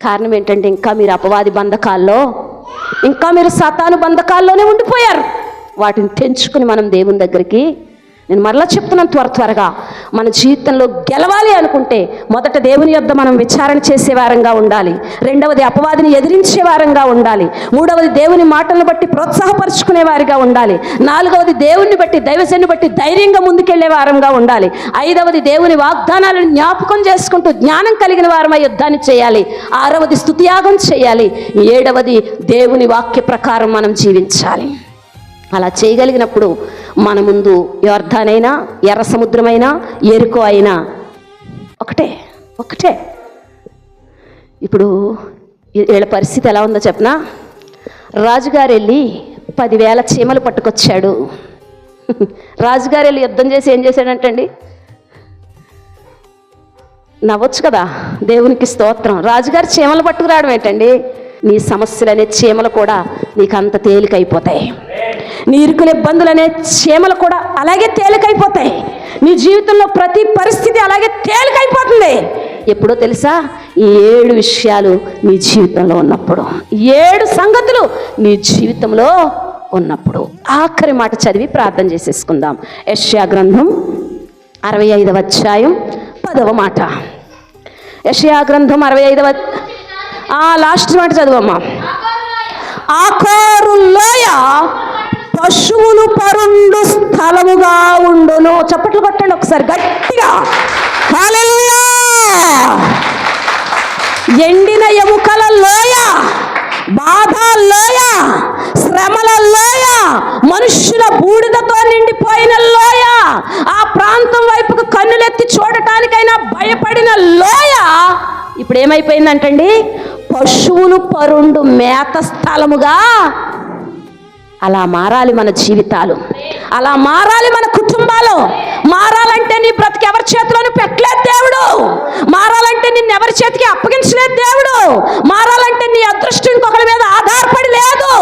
కారణం ఏంటంటే ఇంకా మీరు అపవాది బంధకాల్లో, ఇంకా మీరు సాతాను బంధకాల్లోనే ఉండిపోయారు. వాటిని తెంచుకుని మనం దేవుని దగ్గరికి, నేను మరలా చెప్తున్నాను, త్వరగా మన జీవితంలో గెలవాలి అనుకుంటే మొదట దేవుని యొద్ద మనం విచారణ చేసే వారంగా ఉండాలి. రెండవది అపవాదిని ఎదిరించే వారంగా ఉండాలి. మూడవది దేవుని మాటలను బట్టి ప్రోత్సాహపరుచుకునే వారిగా ఉండాలి. నాలుగవది దేవుని బట్టి, దైవజనుని బట్టి ధైర్యంగా ముందుకెళ్లే వారంగా ఉండాలి. ఐదవది దేవుని వాగ్దానాలను జ్ఞాపకం చేసుకుంటూ జ్ఞానం కలిగిన వారమై యుద్ధాన్ని చేయాలి. ఆరవది స్తుతియాగం చేయాలి. ఏడవది దేవుని వాక్య ప్రకారం మనం జీవించాలి. అలా చేయగలిగినప్పుడు మన ముందు యొర్దానైనా, ఎర్ర సముద్రమైనా, ఎరుకో అయినా ఒకటే. ఇప్పుడు వీళ్ళ పరిస్థితి ఎలా ఉందో చెప్పనా? రాజుగారు వెళ్ళి 10,000 చీమలు పట్టుకొచ్చాడు. రాజుగారు వెళ్ళి యుద్ధం చేసి ఏం చేశాడంటండి? నవ్వచ్చు కదా, దేవునికి స్తోత్రం. రాజుగారు చీమలు పట్టుకురావడం ఏంటండి? నీ సమస్యలనే చీమలు కూడా నీకు అంత తేలికైపోతాయి. నీ ఇరుకుల ఇబ్బందులనే చీమలు కూడా అలాగే తేలికైపోతాయి. నీ జీవితంలో ప్రతి పరిస్థితి అలాగే తేలికైపోతుంది. ఎప్పుడో తెలుసా? ఈ 7 విషయాలు నీ జీవితంలో ఉన్నప్పుడు, 7 సంగతులు నీ జీవితంలో ఉన్నప్పుడు. ఆఖరి మాట చదివి ప్రార్థన చేసేసుకుందాం. యెషయా గ్రంథం 65వ అధ్యాయం 10వ మాట. యెషయా గ్రంథం 65వ లాస్ట్ మాట చదువమ్మా. ఆఖరు లోయ పశువులు పరుండు స్థలముగా ఉండును. చప్పట్లు కొట్టండి ఒకసారి గట్టిగా. హల్లెలూయా. ఎండిన ఎముకల లోయ, బాధ లోయ, శ్రమల లోయ, మనుష్యుల బూడిదతో నిండిపోయిన లోయ, ఆ ప్రాంతం వైపుకు కన్నులెత్తి చూడటానికైనా భయపడిన లోయ ఇప్పుడు ఏమైపోయిందంటండి? పశువులు పరుండు మేత స్థలముగా. అలా మారాలి మన జీవితాలు, అలా మారాలి మన కుటుంబాలు. మారాలంటే నీ బ్రతికి ఎవరి చేతిలోనూ పెట్టలేదు దేవుడు. మారాలంటే నిన్ను ఎవరి చేతికి అప్పగించలేదు దేవుడు. మారాలంటే నీ అదృష్టం ఇంకొకరి మీద ఆధారపడి లేదు.